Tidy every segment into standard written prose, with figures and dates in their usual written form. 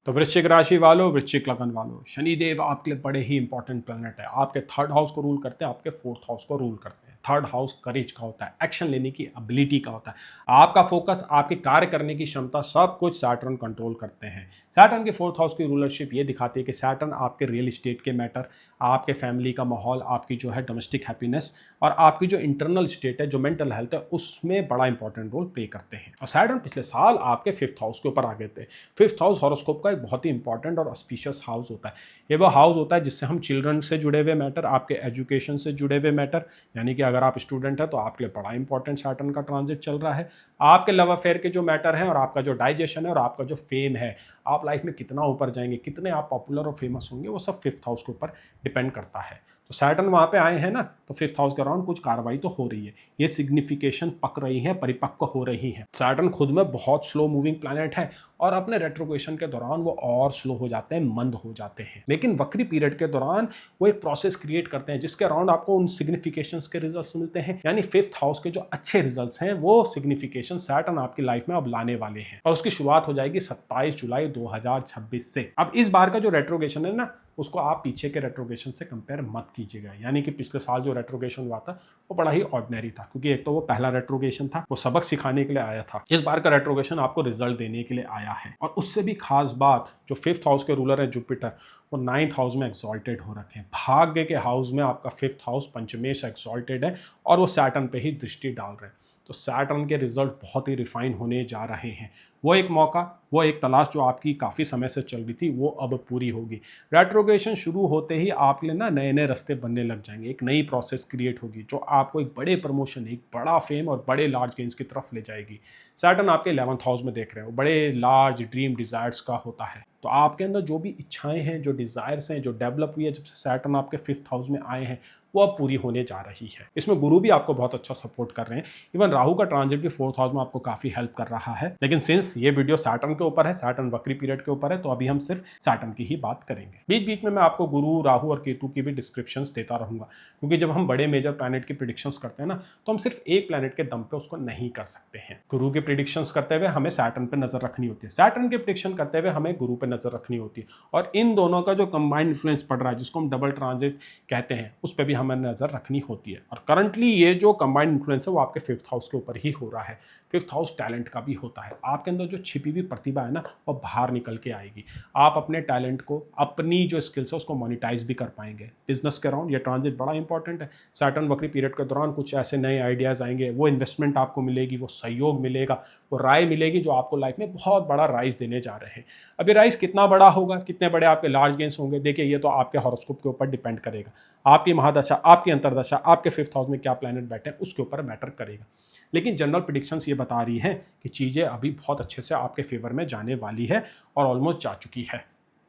तो वृश्चिक राशि वालों, वृश्चिक लगन वालों, शनिदेव आपके लिए बड़े ही इंपॉर्टेंट प्लैनेट है। आपके थर्ड हाउस को रूल करते हैं, आपके फोर्थ हाउस को रूल करते हैं। थर्ड हाउस करेज का होता है, एक्शन लेने की एबिलिटी का होता है, आपका फोकस, आपके कार्य करने की क्षमता, सब कुछ सैटर्न कंट्रोल करते हैं। सैटर्न के फोर्थ हाउस की रूलरशिप ये दिखाती है कि सैटर्न आपके रियल एस्टेट के मैटर, आपके फैमिली का माहौल, आपकी जो है डोमेस्टिक हैप्पीनेस और आपकी जो इंटरनल स्टेट है, जो मेंटल हेल्थ है, उसमें बड़ा इंपॉर्टेंट रोल प्ले करते हैं। और सैटर्न पिछले साल आपके फिफ्थ हाउस के ऊपर आ गए थे। फिफ्थ हाउस हॉरोस्कोप का एक बहुत ही इंपॉर्टेंट और ऑस्पिशियस हाउस होता है। ये वो हाउस होता है जिससे हम चिल्ड्रन से जुड़े हुए मैटर, आपके एजुकेशन से जुड़े हुए मैटर, यानी कि अगर आप स्टूडेंट हैं तो आपके लिए बड़ा इंपॉर्टेंट सैटर्न का ट्रांजिट चल रहा है। आपके लव अफेयर के जो मैटर हैं और आपका जो डाइजेशन है और आपका जो फेम है, आप लाइफ में कितना ऊपर जाएंगे, कितने आप पॉपुलर और फेमस होंगे, वो सब फिफ्थ हाउस के ऊपर डिपेंड करता है। तो सैटर्न वहाँ पे आए हैं ना, तो फिफ्थ हाउस के अराउंड कुछ कार्रवाई तो हो रही है, ये सिग्निफिकेशन पक रही है, परिपक्व हो रही है। सैटर्न खुद में बहुत स्लो मूविंग प्लैनेट है और अपने रेट्रोग्रेशन के दौरान वो और स्लो हो जाते हैं, मंद हो जाते हैं, लेकिन वक्री पीरियड के दौरान वो एक प्रोसेस क्रिएट करते हैं जिसके अराउंड आपको उन सिग्निफिकेशंस के रिजल्ट्स मिलते हैं। यानी फिफ्थ हाउस के जो अच्छे रिजल्ट्स हैं, वो सिग्निफिकेशन सैटर्न आपकी लाइफ में अब लाने वाले हैं और उसकी शुरुआत हो जाएगी 27 जुलाई 2026 से। अब इस बार का जो रेट्रोग्रेशन है ना, उसको आप पीछे के रेट्रोग्रेशन से कंपेयर मत कीजिएगा। यानी कि पिछले साल जो रेट्रोग्रेशन हुआ था वो बड़ा ही ऑर्डिनरी था, क्योंकि एक तो वो पहला रेट्रोग्रेशन था, वो सबक सिखाने के लिए आया था। इस बार का रेट्रोग्रेशन आपको रिजल्ट देने के लिए आया है। और उससे भी खास बात, जो फिफ्थ हाउस के रूलर है जुपिटर, वो नाइन्थ हाउस में एक्सॉल्टेड हो रखे हैं। भाग्य के हाउस में आपका फिफ्थ हाउस पंचमेश एक्सॉल्टेड है और वो सैटर्न पे ही दृष्टि डाल रहे हैं। तो सैटर्न के रिजल्ट बहुत ही रिफाइन होने जा रहे हैं। वो एक मौका, वो एक तलाश जो आपकी काफ़ी समय से चल रही थी, वो अब पूरी होगी। रेट्रोग्रेशन शुरू होते ही आपके लिए ना नए नए रास्ते बनने लग जाएंगे, एक नई प्रोसेस क्रिएट होगी जो आपको एक बड़े प्रमोशन, एक बड़ा फेम और बड़े लार्ज गेन्स की तरफ ले जाएगी। सैटर्न आपके 11th हाउस में देख रहे हो, बड़े लार्ज ड्रीम डिजायर्स का होता है। तो आपके अंदर जो भी इच्छाएं हैं, जो डिजायर्स हैं, जो डेवलप हुई है जब से सैटर्न आपके फिफ्थ हाउस में आए हैं, वो अब पूरी होने जा रही है। इसमें गुरु भी आपको बहुत अच्छा सपोर्ट कर रहे हैं। इवन राहु का ट्रांजिट भी फोर्थ हाउस में आपको काफी हेल्प कर रहा है। लेकिन सिंस ये वीडियो सैटर्न के ऊपर है, सैटर्न वक्री पीरियड के ऊपर है, तो अभी हम सिर्फ सैटर्न की ही बात करेंगे। बीच बीच में मैं आपको गुरु, राहु और केतु की भी डिस्क्रिप्शंस देता रहूंगा, क्योंकि जब हम बड़े मेजर प्लैनेट की प्रिडिक्शंस करते हैं ना, तो हम सिर्फ एक प्लैनेट के दम पे उसको नहीं कर सकते हैं। गुरु की प्रिडिक्शंस करते हुए हमें सैटर्न पे नजर रखनी होती है, सैटर्न की प्रिडिक्शन करते हुए हमें गुरु पे नजर रखनी होती है, और इन दोनों का जो कंबाइंड इन्फ्लुएंस पड़ रहा है, जिसको हम डबल ट्रांजिट कहते हैं, उस पर भी हमें नजर रखनी होती है। और करंटली ये जो कंबाइंड इन्फ्लुएंस है वो आपके फिफ्थ हाउस के ऊपर ही हो रहा है। फिफ्थ हाउस टैलेंट का भी होता है। आपके अंदर जो छिपी हुई प्रतिभा है ना, वो बाहर निकल के आएगी। आप अपने टैलेंट को, अपनी जो स्किल्स है, उसको मोनिटाइज भी कर पाएंगे। बिजनेस के अराउंड ये ट्रांजिट बड़ा इंपॉर्टेंट है। सैटर्न वक्री पीरियड के दौरान कुछ ऐसे नए आइडियाज आएंगे, वो इन्वेस्टमेंट आपको मिलेगी, वो सहयोग मिलेगा, वो राय मिलेगी, जो आपको लाइफ में बहुत बड़ा राइज देने जा रहे हैं। अभी राइज कितना बड़ा होगा, कितने बड़े आपके लार्ज गेन्स होंगे, देखिए ये तो आपके हॉरोस्कोप के ऊपर डिपेंड करेगा। आपकी महादशा, आपकी अंतरदशा, आपके फिफ्थ हाउस में क्या प्लैनेट बैठे हैं, उसके ऊपर मैटर करेगा। लेकिन जनरल प्रिडिक्शंस ये बता रही हैं कि चीज़ें अभी बहुत अच्छे से आपके फेवर में जाने वाली है और ऑलमोस्ट जा चुकी है।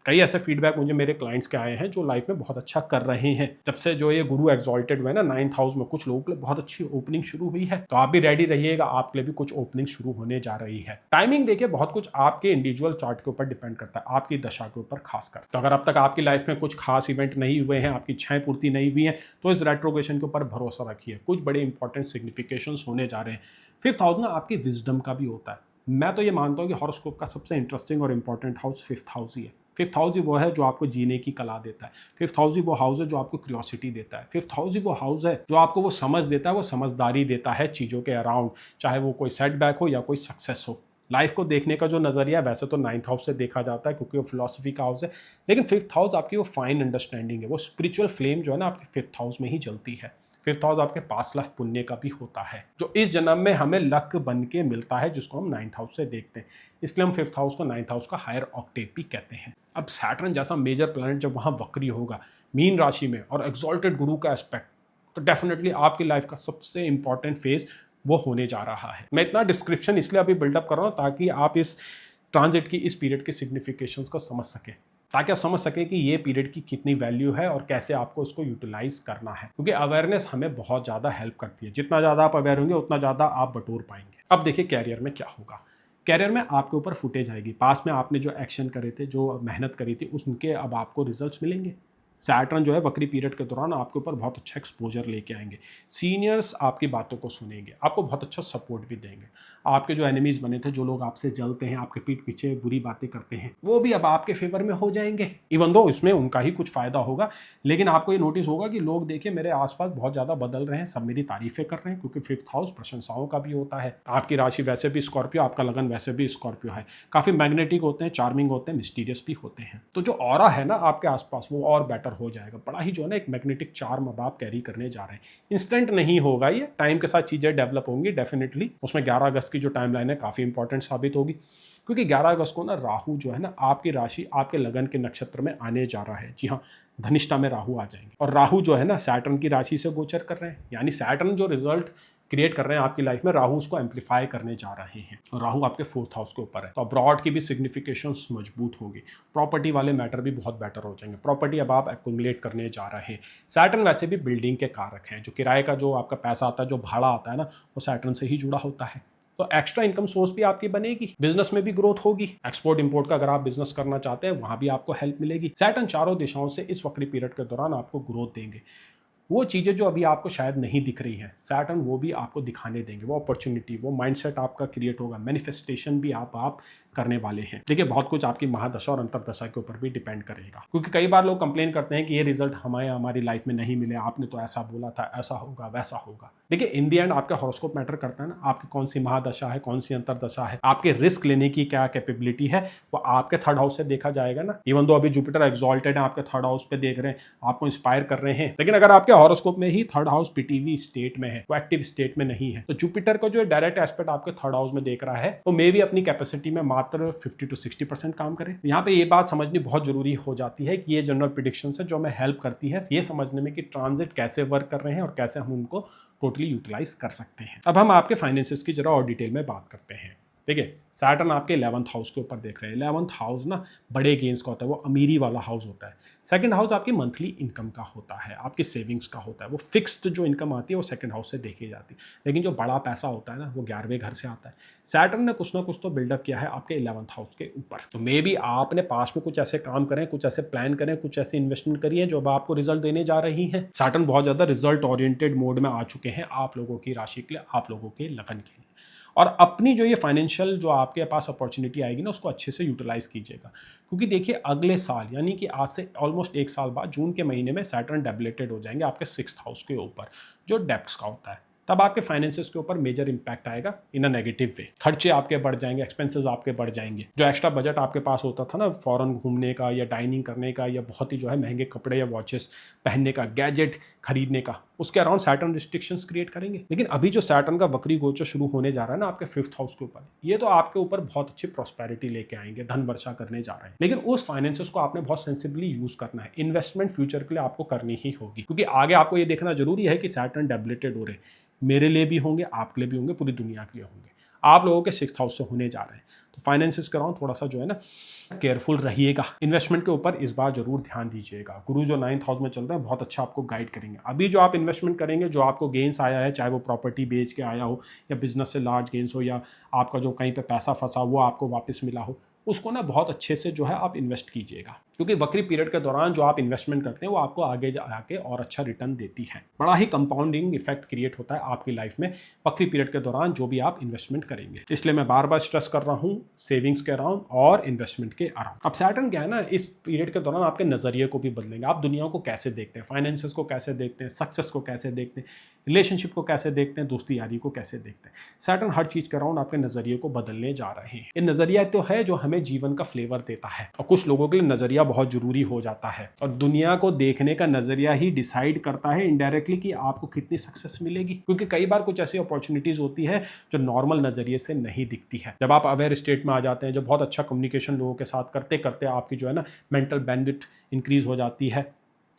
कई ऐसे फीडबैक मुझे मेरे क्लाइंट्स के आए हैं जो लाइफ में बहुत अच्छा कर रहे हैं। जब से जो ये गुरु एक्सॉल्टेड हुए ना नाइन्थ हाउस में, कुछ लोगों के लिए बहुत अच्छी ओपनिंग शुरू हुई है। तो आप भी रेडी रहिएगा, आपके लिए भी कुछ ओपनिंग शुरू होने जा रही है। टाइमिंग देखिए, बहुत कुछ आपके इंडिविजुअल चार्ट के ऊपर डिपेंड करता है, आपकी दशा के ऊपर खासकर। तो अगर अब तक आपकी लाइफ में कुछ खास इवेंट नहीं हुए हैं, आपकी इच्छाएं पूर्ति नहीं हुई हैं, तो इस रेट्रोग्रेशन के ऊपर भरोसा रखिए, कुछ बड़े इंपॉर्टेंट सिग्निफिकेशंस होने जा रहे हैं। फिफ्थ हाउस ना आपकी विजडम का भी होता है। मैं तो ये मानता हूँ कि हॉरोस्कोप का सबसे इंटरेस्टिंग और इंपॉर्टेंट हाउस फिफ्थ हाउस ही है। फिफ्थ हाउस ही वो है जो आपको जीने की कला देता है। फिफ्थ हाउस ही वो हाउस है जो आपको क्यूरियोसिटी देता है। फिफ्थ हाउस ही वो हाउस है जो आपको वो समझ देता है, वो समझदारी देता है चीज़ों के अराउंड, चाहे वो कोई सेटबैक हो या कोई सक्सेस हो। लाइफ को देखने का जो नज़रिया, वैसे तो नाइन्थ हाउस से देखा जाता है क्योंकि वो फिलॉसफी का हाउस है, लेकिन फिफ्थ हाउस आपकी वो फाइन अंडरस्टैंडिंग है, वो स्पिरिचुअल फ्लेम जो है ना आपके फिफ्थ हाउस में ही जलती है। फिफ्थ हाउस आपके पास्ट लाइफ पुण्य का भी होता है, जो इस जन्म में हमें लक बन के मिलता है, जिसको हम नाइन्थ हाउस से देखते हैं। इसलिए हम फिफ्थ हाउस को नाइन्थ हाउस का हायर ऑक्टेव भी कहते हैं। अब सैटर्न जैसा मेजर प्लैनेट जब वहाँ वक्री होगा मीन राशि में और एक्सॉल्टेड गुरु का एस्पेक्ट, तो डेफिनेटली आपकी लाइफ का सबसे इंपॉर्टेंट फेज वो होने जा रहा है। मैं इतना डिस्क्रिप्शन इसलिए अभी बिल्डअप कर रहा हूँ ताकि आप इस ट्रांजिट की, इस पीरियड की सिग्निफिकेशंस को समझ सकें, ताकि आप समझ सकें कि ये पीरियड की कितनी वैल्यू है और कैसे आपको उसको यूटिलाइज करना है। क्योंकि अवेयरनेस हमें बहुत ज़्यादा हेल्प करती है। जितना ज़्यादा आप अवेयर होंगे उतना ज़्यादा आप बटोर पाएंगे। अब देखिए कैरियर में क्या होगा। कैरियर में आपके ऊपर फुटेज आएगी। पास में आपने जो एक्शन करे थे, जो मेहनत करी थी, उनके अब आपको रिजल्ट्स मिलेंगे। सैटर्न जो है वक्री पीरियड के दौरान आपके ऊपर बहुत अच्छा एक्सपोजर लेके आएंगे। सीनियर्स आपकी बातों को सुनेंगे, आपको बहुत अच्छा सपोर्ट भी देंगे। आपके जो एनिमीज बने थे, जो लोग आपसे जलते हैं, आपके पीठ पीछे बुरी बातें करते हैं, वो भी अब आपके फेवर में हो जाएंगे। इवन दो इसमें उनका ही कुछ फायदा होगा, लेकिन आपको ये नोटिस होगा कि लोग देखिए मेरे आसपास बहुत ज़्यादा बदल रहे हैं, सब मेरी तारीफें कर रहे हैं, क्योंकि 5th हाउस प्रशंसाओं का भी होता है। आपकी राशि वैसे भी स्कॉर्पियो, आपका लगन वैसे भी स्कॉर्पियो है, काफ़ी मैग्नेटिक होते हैं, चार्मिंग होते हैं, मिस्टीरियस भी होते हैं। तो जो ऑरा है ना आपके आसपास, वो और बेटर हो जाएगा। बड़ा ही जो है ना एक मैग्नेटिक चार्म अब आप कैरी करने जा रहे हैं। इंस्टेंट नहीं होगा ये, टाइम के साथ चीज़ें डेवलप होंगी डेफिनेटली। उसमें 11 अगस्त की जो टाइम लाइन है काफ़ी इंपॉर्टेंट साबित होगी, क्योंकि 11 अगस्त को ना राहु जो है ना आपकी राशि, आपके लगन के नक्षत्र में आने जा रहा है। जी हाँ, धनिष्ठा में राहु आ जाएंगे, और राहु जो है ना सैटर्न की राशि से गोचर कर रहे हैं, यानी सैटर्न जो रिजल्ट क्रिएट कर रहे हैं आपकी लाइफ में, राहु उसको एम्पलीफाई करने जा रहे हैं। और राहु आपके 4th हाउस के ऊपर है, तो अब्रॉड की भी सिग्निफिकेशंस मजबूत होगी। प्रॉपर्टी वाले मैटर भी बहुत बेटर हो जाएंगे। प्रॉपर्टी अब आप एक्यूमुलेट करने जा रहे हैं। सैटर्न वैसे भी बिल्डिंग के कारक हैं, जो किराए का जो आपका पैसा आता है, जो भाड़ा आता है ना, वो सैटर्न से ही जुड़ा होता है। तो एक्स्ट्रा इनकम सोर्स भी आपकी बनेगी, बिजनेस में भी ग्रोथ होगी। एक्सपोर्ट इंपोर्ट का अगर आप बिजनेस करना चाहते हैं, वहां भी आपको हेल्प मिलेगी। सैटर्न चारों दिशाओं से इस वक्री पीरियड के दौरान आपको ग्रोथ देंगे। वो चीज़ें जो अभी आपको शायद नहीं दिख रही हैं, सैटर्न वो भी आपको दिखाने देंगे। वो अपॉर्चुनिटी, वो माइंडसेट आपका क्रिएट होगा, मैनिफेस्टेशन भी आप करने वाले हैं। देखिए बहुत कुछ आपकी महादशा और अंतरदशा के ऊपर भी डिपेंड करेगा, क्योंकि कई बार लोग कंप्लेन करते हैं कि ये रिजल्ट हमारी लाइफ में नहीं मिले, आपने तो ऐसा बोला था, ऐसा होगा वैसा होगा। देखिए इन दी एंड आपका हॉरोस्कोप मैटर करता है ना, आपकी कौन सी महादशा है, कौन सी अंतरदशा है, आपके रिस्क लेने की क्या कैपेबिलिटी है, वो आपके 3rd हाउस से देखा जाएगा ना। इवन दो अभी जुपिटर एक्सॉल्टेड है, आपके 3rd हाउस पे देख रहे हैं, आपको इंस्पायर कर रहे हैं, लेकिन अगर आपके हॉरोस्कोप में ही 3rd हाउस पीटीवी स्टेट में है, वो एक्टिव स्टेट में नहीं है, तो जुपिटर को जो डायरेक्ट एस्पेक्ट आपके 3rd हाउस में देख रहा है, तो मे भी अपनी कैपेसिटी में मात्र 50 to 60% काम करें। यहाँ पे ये बात समझनी बहुत जरूरी हो जाती है कि ये जनरल प्रिडिक्शन है जो हमें हेल्प करती है ये समझने में कि ट्रांजिट कैसे वर्क कर रहे हैं और कैसे हम उनको टोटली यूटिलाइज कर सकते हैं। अब हम आपके फाइनेंसेस की जरा और डिटेल में बात करते हैं। देखिए सैटर्न आपके 11th हाउस के ऊपर देख रहे हैं। 11th हाउस ना बड़े गेन्स का होता है, वो अमीरी वाला हाउस होता है। 2nd हाउस आपकी मंथली इनकम का होता है, आपकी सेविंग्स का होता है। वो फिक्स्ड जो इनकम आती है वो 2nd हाउस से देखी जाती है, लेकिन जो बड़ा पैसा होता है ना वो 11वें घर से आता है। सैटर्न ने कुछ ना कुछ तो बिल्डअप किया है आपके 11th हाउस के ऊपर। तो मे बी आपने पास्ट में कुछ ऐसे काम करें, कुछ ऐसे प्लान करें, कुछ ऐसे इन्वेस्टमेंट करिए जो अब आपको रिजल्ट देने जा रही है। सैटर्न बहुत ज़्यादा रिजल्ट ओरिएंटेड मोड में आ चुके हैं आप लोगों की राशि के लिए, आप लोगों के लगन के लिए। और अपनी जो ये फाइनेंशियल जो आपके पास अपॉर्चुनिटी आएगी ना, उसको अच्छे से यूटिलाइज कीजिएगा, क्योंकि देखिए अगले साल यानी कि आज से ऑलमोस्ट 1 साल बाद जून के महीने में सैटर्न डेबिलेटेड हो जाएंगे आपके 6th हाउस के ऊपर, जो डेप्ट्स का होता है। तब आपके फाइनेंसेस के ऊपर मेजर इंपैक्ट आएगा इन अ नेगेटिव वे। खर्चे आपके बढ़ जाएंगे, एक्सपेंसेस आपके बढ़ जाएंगे। जो एक्स्ट्रा बजट आपके पास होता था ना फॉरेन घूमने का या डाइनिंग करने का या बहुत ही जो है महंगे कपड़े या वॉचेस पहनने का, गैजेट खरीदने का, उसके अराउंड सैटर्न रिस्ट्रिक्शंस क्रिएट करेंगे। लेकिन अभी जो सैटर्न का वक्री गोचर शुरू होने जा रहा है ना आपके 5th हाउस के ऊपर, ये तो आपके ऊपर बहुत अच्छी प्रॉस्पेरिटी लेके आएंगे, धन वर्षा करने जा रहे हैं। लेकिन उस फाइनेंसेस को आपने बहुत सेंसिबली यूज करना है। इन्वेस्टमेंट फ्यूचर के लिए आपको करनी ही होगी, क्योंकि आगे आपको ये देखना जरूरी है कि सैटर्न डेबिलेटेड हो रहे हैं, मेरे लिए भी होंगे, आपके लिए भी होंगे, पूरी दुनिया के लिए होंगे। आप लोगों के 6th हाउस से होने जा रहे हैं, तो फाइनेंसेस के अराउंड थोड़ा सा जो है ना केयरफुल रहिएगा। इन्वेस्टमेंट के ऊपर इस बार जरूर ध्यान दीजिएगा। गुरु जो 9th हाउस में चल रहे हैं बहुत अच्छा आपको गाइड करेंगे। अभी जो आप इन्वेस्टमेंट करेंगे, जो आपको गेंस आया है, चाहे वो प्रॉपर्टी बेच के आया हो या बिजनेस से लार्ज गेंस हो या आपका जो कहीं पे पैसा फंसा वो आपको वापस मिला हो, उसको ना बहुत अच्छे से जो है आप इन्वेस्ट कीजिएगा, क्योंकि वक्री पीरियड के दौरान जो आप इन्वेस्टमेंट करते हैं वो आपको आगे जाके और अच्छा रिटर्न देती है। बड़ा ही कंपाउंडिंग इफेक्ट क्रिएट होता है आपकी लाइफ में वक्री पीरियड के दौरान जो भी आप इन्वेस्टमेंट करेंगे। इसलिए मैं बार बार स्ट्रेस कर रहा हूँ सेविंग्स के अराउंड और इन्वेस्टमेंट के अराउंड। अब सैटर्न क्या है ना, इस पीरियड के दौरान आपके नजरिए को भी बदलेंगे। आप दुनिया को कैसे देखते हैं, फाइनेंसेस को कैसे देखते हैं, सक्सेस को कैसे देखते हैं, रिलेशनशिप को कैसे देखते हैं, दोस्ती यारी को कैसे देखते हैं। सैटर्न हर चीज के अराउंड आपके नजरिए को बदलने जा रहे हैं। ये नजरिया तो है जो हमें जीवन का फ्लेवर देता है, और कुछ लोगों के लिए नजरिया बहुत जरूरी हो जाता है। और दुनिया को देखने का नजरिया ही डिसाइड करता है इनडायरेक्टली कि आपको कितनी सक्सेस मिलेगी, क्योंकि कई बार कुछ ऐसी अपॉर्चुनिटीज होती है जो नॉर्मल नजरिए से नहीं दिखती है। जब आप अवेयर स्टेट में आ जाते हैं, जब बहुत अच्छा कम्युनिकेशन लोगों के साथ करते करते आपकी जो है ना मेंटल बैंडविड्थ इंक्रीज हो जाती है,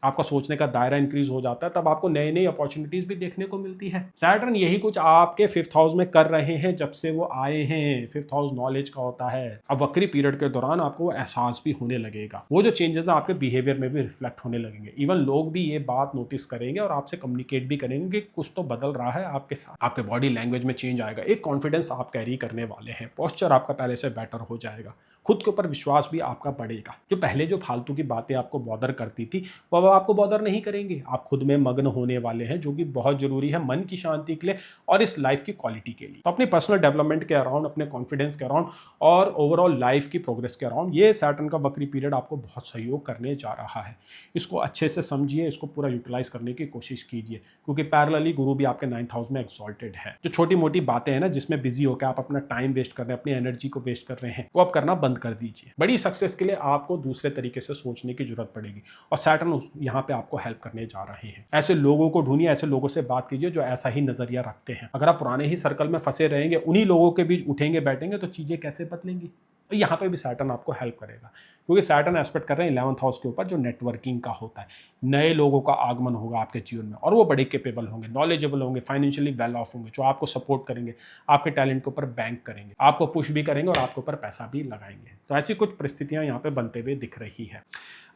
आपका सोचने का दायरा इंक्रीज हो जाता है, तब आपको नई नई अपॉर्चुनिटीज भी देखने को मिलती है। सैटर्न यही कुछ आपके 5th हाउस में कर रहे हैं जब से वो आए हैं। 5th हाउस नॉलेज का होता है। अब वक्री पीरियड के दौरान आपको वो एहसास भी होने लगेगा, वो जो चेंजेस है आपके बिहेवियर में भी रिफ्लेक्ट होने लगेंगे। इवन लोग भी ये बात नोटिस करेंगे और आपसे कम्युनिकेट भी करेंगे कि कुछ तो बदल रहा है आपके साथ। आपके बॉडी लैंग्वेज में चेंज आएगा, एक कॉन्फिडेंस आप कैरी करने वाले हैं, पोस्चर आपका पहले से बेटर हो जाएगा। खुद के ऊपर विश्वास भी आपका बढ़ेगा। जो पहले जो फालतू की बातें आपको बॉदर करती थी वो अब आपको बॉदर नहीं करेंगे। आप खुद में मग्न होने वाले हैं, जो कि बहुत जरूरी है मन की शांति के लिए और इस लाइफ की क्वालिटी के लिए। तो अपनी पर्सनल डेवलपमेंट के अराउंड, अपने कॉन्फिडेंस के अराउंड और ओवरऑल लाइफ की प्रोग्रेस के अराउंड ये सैटर्न का वक्री पीरियड आपको बहुत सहयोग करने जा रहा है। इसको अच्छे से समझिए, इसको पूरा यूटिलाइज करने की कोशिश कीजिए, क्योंकि पैरेलली गुरु भी आपके 9th हाउस में एक्सॉल्टेड है। जो छोटी मोटी बातें हैं ना, जिसमें बिजी होकर आप अपना टाइम वेस्ट कर रहे हैं, अपनी एनर्जी को वेस्ट कर रहे हैं, वो आप करना बंद कर दीजिए। बड़ी सक्सेस के लिए आपको दूसरे तरीके से सोचने की जरूरत पड़ेगी और सैटर्न यहाँ पे आपको हेल्प करने जा रहे हैं। ऐसे लोगों को ढूंढिए, ऐसे लोगों से बात कीजिए जो ऐसा ही नजरिया रखते हैं। अगर आप पुराने ही सर्कल में फंसे रहेंगे, उन्हीं लोगों के बीच उठेंगे बैठेंगे, तो चीजें कैसे बदलेंगी। तो यहाँ पे भी सैटर्न आपको हेल्प करेगा, क्योंकि सैटर्न एस्पेक्ट कर रहे हैं 11th हाउस के ऊपर, जो नेटवर्किंग का होता है। नए लोगों का आगमन होगा आपके जीवन में और वो बड़े कैपेबल होंगे, नॉलेजेबल होंगे, फाइनेंशियली वेल ऑफ होंगे, जो आपको सपोर्ट करेंगे, आपके टैलेंट के ऊपर बैंक करेंगे, आपको पुश भी करेंगे और आपके ऊपर पैसा भी लगाएंगे। तो ऐसी कुछ परिस्थितियां यहाँ पे बनते हुए दिख रही है।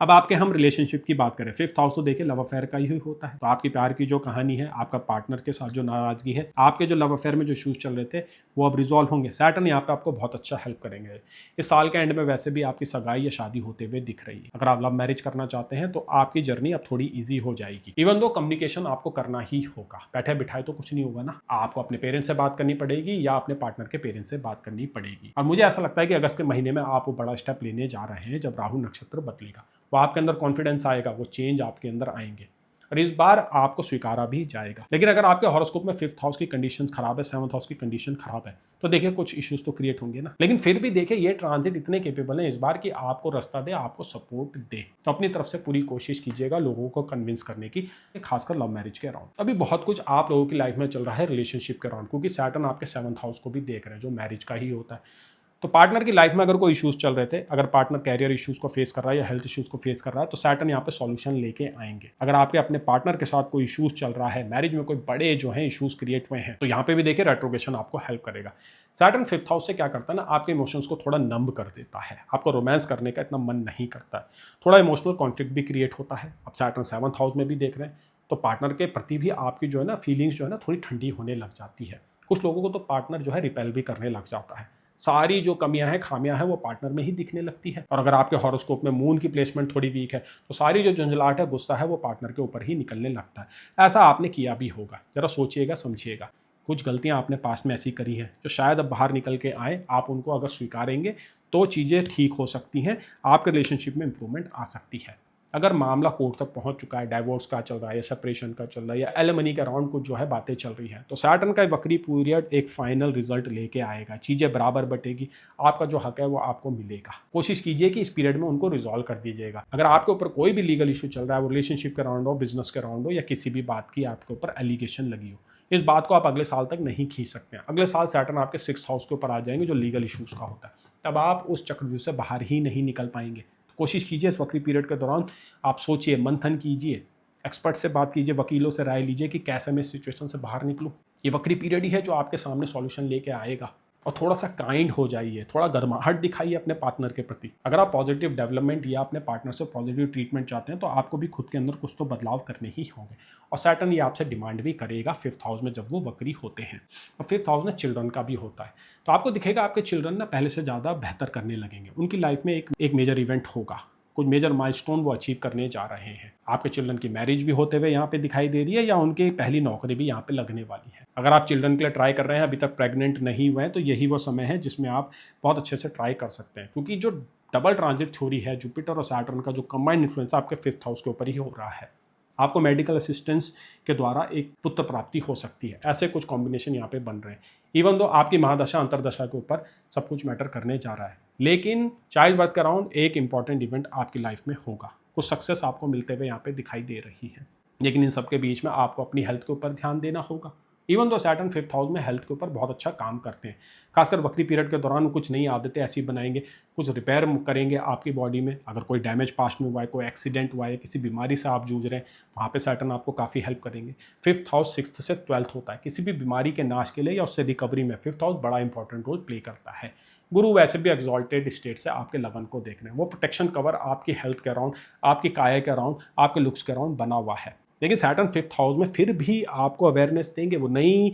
अब आपके हम रिलेशनशिप की बात करें, 5th हाउस तो देखिए लव अफेयर का ही होता है। तो आपकी प्यार की जो कहानी है, आपका पार्टनर के साथ जो नाराजगी है, आपके जो लव अफेयर में जो इश्यूज चल रहे थे, वो अब रिजॉल्व होंगे। सैटर्न यहाँ पे आपको बहुत अच्छा हेल्प करेंगे। इस साल के एंड में वैसे भी आपकी सगाई या शादी होते हुए दिख रही है। अगर आप लव मैरिज करना चाहते हैं तो आपकी जर्नी अब थोड़ी ईजी हो जाएगी। इवन दो कम्युनिकेशन आपको करना ही होगा, बैठे बिठाए तो कुछ नहीं होगा ना। आपको अपने पेरेंट्स से बात करनी पड़ेगी या अपने पार्टनर के पेरेंट्स से बात करनी पड़ेगी। और मुझे ऐसा लगता है कि अगस्त के महीने में आप वो बड़ा स्टेप लेने जा रहे हैं, जब राहु नक्षत्र बदलेगा। वो आपके अंदर कॉन्फिडेंस आएगा, वो चेंज आपके अंदर आएंगे और इस बार आपको स्वीकारा भी जाएगा। लेकिन अगर आपके हॉरोस्कोप में 5th हाउस की कंडीशन खराब है, 7th हाउस की कंडीशन खराब है, तो देखिए कुछ इश्यूज तो क्रिएट होंगे ना। लेकिन फिर भी देखिए ये ट्रांजिट इतने केपेबल है इस बार कि आपको रास्ता दे, आपको सपोर्ट दे। तो अपनी तरफ से पूरी कोशिश कीजिएगा लोगों को कन्विंस करने की, खासकर लव मैरिज के अराउंड। अभी बहुत कुछ आप लोगों की लाइफ में चल रहा है रिलेशनशिप के अराउंड, क्योंकि सैटर्न आपके 7th हाउस को भी देख रहे हैं, जो मैरिज का ही होता है। तो पार्टनर की लाइफ में अगर कोई इश्यूज चल रहे थे, अगर पार्टनर कैरियर इश्यूज को फेस कर रहा है या हेल्थ इश्यूज को फेस कर रहा है, तो सैटर्न यहाँ पे सॉल्यूशन लेके आएंगे। अगर आपके अपने पार्टनर के साथ कोई इश्यूज चल रहा है, मैरिज में कोई बड़े जो है इश्यूज क्रिएट हुए हैं, तो यहाँ पे भी देखिए रेट्रोग्रेशन आपको हेल्प करेगा। सैटर्न 5th हाउस से क्या करता है ना, आपके इमोशंस को थोड़ा नंब कर देता है। आपको रोमांस करने का इतना मन नहीं करता है, थोड़ा इमोशनल कॉन्फ्लिक्ट भी क्रिएट होता है। अब सैटर्न 7th हाउस में भी देख रहे हैं, तो पार्टनर के प्रति भी आपकी जो है ना फीलिंग्स जो है ना थोड़ी ठंडी होने लग जाती है। कुछ लोगों को तो पार्टनर जो है रिपेल भी करने लग जाता है। सारी जो कमियां हैं, खामियां हैं, वो पार्टनर में ही दिखने लगती है। और अगर आपके हॉरोस्कोप में मून की प्लेसमेंट थोड़ी वीक है, तो सारी जो झंझलाहट है, गुस्सा है, वो पार्टनर के ऊपर ही निकलने लगता है। ऐसा आपने किया भी होगा, जरा सोचिएगा, समझिएगा। कुछ गलतियां आपने पास्ट में ऐसी करी हैं जो शायद अब बाहर निकल के आए। आप उनको अगर स्वीकारेंगे तो चीज़ें ठीक हो सकती हैं, आपके रिलेशनशिप में इंप्रूवमेंट आ सकती है। अगर मामला कोर्ट तक पहुंच चुका है, डाइवोर्स का चल रहा है या सेपरेशन का चल रहा है या एलिमनी के अराउंड कुछ जो है बातें चल रही हैं, तो सैटर्न का वक्री पीरियड एक फाइनल रिजल्ट लेके आएगा। चीज़ें बराबर बटेगी, आपका जो हक है वो आपको मिलेगा। कोशिश कीजिए कि इस पीरियड में उनको रिजॉल्व कर दीजिएगा। अगर आपके ऊपर कोई भी लीगल इशू चल रहा है, वो रिलेशनशिप के अराउंड हो, बिजनेस के अराउंड हो, या किसी भी बात की आपके ऊपर एलिगेशन लगी हो, इस बात को आप अगले साल तक नहीं खींच सकते हैं। अगले साल सैटर्न आपके 6th हाउस के ऊपर आ जाएंगे, जो लीगल इशूज़ का होता है। तब आप उस चक्रव्यूह से बाहर ही नहीं निकल पाएंगे। कोशिश कीजिए इस वक्री पीरियड के दौरान आप सोचिए, मंथन कीजिए, एक्सपर्ट से बात कीजिए, वकीलों से राय लीजिए कि कैसे मैं इस सिचुएशन से बाहर निकलूं। ये वक्री पीरियड ही है जो आपके सामने सॉल्यूशन लेके आएगा। और थोड़ा सा काइंड हो जाइए, थोड़ा गर्माहट दिखाइए अपने पार्टनर के प्रति। अगर आप पॉजिटिव डेवलपमेंट या अपने पार्टनर से पॉजिटिव ट्रीटमेंट चाहते हैं, तो आपको भी खुद के अंदर कुछ तो बदलाव करने ही होंगे। और सैटर्न ये आपसे डिमांड भी करेगा 5th हाउस में, जब वो वक्री होते हैं। और 5th हाउस में चिल्ड्रन का भी होता है, तो आपको दिखेगा आपके चिल्ड्रन ना पहले से ज़्यादा बेहतर करने लगेंगे। उनकी लाइफ में एक मेजर इवेंट होगा, कुछ मेजर माइलस्टोन वो अचीव करने जा रहे हैं। आपके चिल्ड्रन की मैरिज भी होते हुए यहाँ पे दिखाई दे रही है, या उनकी पहली नौकरी भी यहाँ पे लगने वाली है। अगर आप चिल्ड्रन के लिए ट्राई कर रहे हैं, अभी तक प्रेग्नेंट नहीं हुए हैं, तो यही वो समय है जिसमें आप बहुत अच्छे से ट्राई कर सकते हैं, क्योंकि जो डबल ट्रांजिट थ्योरी है, जुपिटर और सैटर्न का जो कंबाइंड इन्फ्लुएंस आपके 5th हाउस के ऊपर ही हो रहा है। आपको मेडिकल असिस्टेंस के द्वारा एक पुत्र प्राप्ति हो सकती है। ऐसे कुछ कॉम्बिनेशन यहाँ पे बन रहे हैं। इवन दो आपकी महादशा अंतरदशा के ऊपर सब कुछ मैटर करने जा रहा है, लेकिन चाइल्ड बर्थ के अराउंड एक इंपॉर्टेंट इवेंट आपकी लाइफ में होगा। कुछ सक्सेस आपको मिलते हुए यहाँ पे दिखाई दे रही है, लेकिन इन सब के बीच में आपको अपनी हेल्थ के ऊपर ध्यान देना होगा। Even though Saturn 5th house में हेल्थ के ऊपर बहुत अच्छा काम करते हैं, खासकर वक्री पीरियड के दौरान कुछ नई आदतें ऐसी बनाएंगे, कुछ रिपेयर करेंगे आपकी बॉडी में। अगर कोई डैमेज पास्ट में हुआ है, कोई एक्सीडेंट हुआ है, किसी बीमारी से आप जूझ रहे हैं, वहाँ पे सैटर्न आपको काफ़ी हेल्प करेंगे। 5th हाउस 6th से 12th होता है, किसी भी बीमारी के नाश के लिए या उससे रिकवरी में 5th हाउस बड़ा इंपॉर्टेंट रोल प्ले करता है। गुरु वैसे भी एक्सॉल्टेड स्टेट से आपके लगन को देख रहे हैं, वो प्रोटेक्शन कवर आपकी हेल्थ के अराउंड, आपकी काया के अराउंड, आपके लुक्स के अराउंड बना हुआ है। लेकिन सैटर्न 5th हाउस में फिर भी आपको अवेयरनेस देंगे, वो नई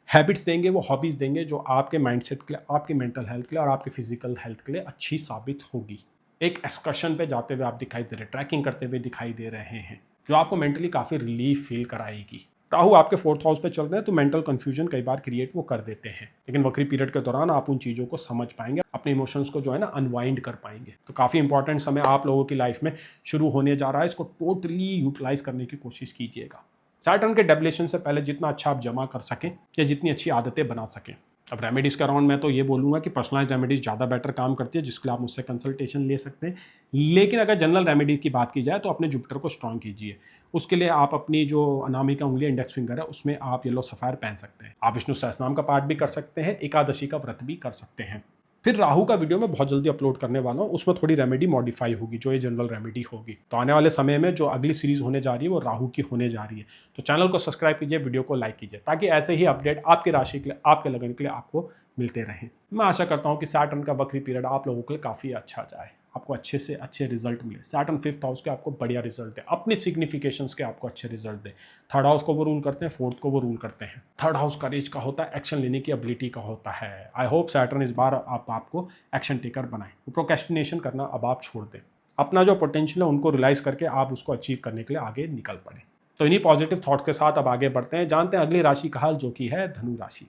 हैबिट्स देंगे, वो हॉबीज़ देंगे जो आपके माइंडसेट के लिए, आपकी मेंटल हेल्थ के लिए और आपकी फिजिकल हेल्थ के लिए अच्छी साबित होगी। एक एक्सकर्शन पे जाते हुए आप दिखाई दे रहे हैं, ट्रैकिंग करते हुए दिखाई दे रहे हैं, जो आपको मेंटली काफ़ी रिलीफ फील कराएगी। राहु आपके फोर्थ हाउस पे चल रहे हैं तो मेंटल कंफ्यूजन कई बार क्रिएट वो कर देते हैं, लेकिन वक्री पीरियड के दौरान आप उन चीज़ों को समझ पाएंगे, अपने इमोशंस को जो है ना अनवाइंड कर पाएंगे। तो काफ़ी इंपॉर्टेंट समय आप लोगों की लाइफ में शुरू होने जा रहा है, इसको टोटली यूटिलाइज करने की कोशिश कीजिएगा। सैटर्न के डेबिलेशन से पहले जितना अच्छा आप जमा कर सकें या जितनी अच्छी आदतें बना सकें। अब रेमेडीज़ का राउंड मैं तो ये बोलूँगा कि पर्सनलाइज रेमेडीज़ ज़्यादा बेटर काम करती है, जिसके लिए आप मुझसे कंसल्टेशन ले सकते हैं। लेकिन अगर जनरल रेमेडी की बात की जाए तो अपने जुपिटर को स्ट्रॉन्ग कीजिए। उसके लिए आप अपनी जो अनामिका उंगली इंडेक्स फिंगर है उसमें आप येलो सफ़ायर पहन सकते हैं। आप विष्णु सहस्त्रनाम का पाठ भी कर सकते हैं, एकादशी का व्रत भी कर सकते हैं। फिर राहु का वीडियो मैं बहुत जल्दी अपलोड करने वाला हूँ, उसमें थोड़ी रेमेडी मॉडिफाई होगी, जो ये जनरल रेमेडी होगी। तो आने वाले समय में जो अगली सीरीज होने जा रही है वो राहु की होने जा रही है। तो चैनल को सब्सक्राइब कीजिए, वीडियो को लाइक कीजिए, ताकि ऐसे ही अपडेट आपकी राशि के लिए, आपके लगन के लिए आपको मिलते रहें। मैं आशा करता हूँ कि सैटर्न का वक्री पीरियड आप लोगों के लिए काफ़ी अच्छा जाए, आपको अच्छे से अच्छे रिजल्ट मिले। सैटर्न फिफ्थ हाउस के आपको बढ़िया रिजल्ट दे, अपनी सिग्निफिकेशंस के आपको अच्छे रिजल्ट दे। थर्ड हाउस को वो रूल करते हैं, फोर्थ को वो रूल करते हैं। थर्ड हाउस करेज का होता है, एक्शन लेने की एबिलिटी का होता है। आई होप सैटर्न इस बार आपको एक्शन टेकर बनाए, प्रोक्रेस्टिनेशन करना अब आप छोड़ दें, अपना जो पोटेंशियल है उनको रियलाइज करके आप उसको अचीव करने के लिए आगे निकल पड़े। तो इन्हीं पॉजिटिव थॉट के साथ अब आगे बढ़ते हैं, जानते हैं अगली राशि का हाल, जो कि है धनु राशि।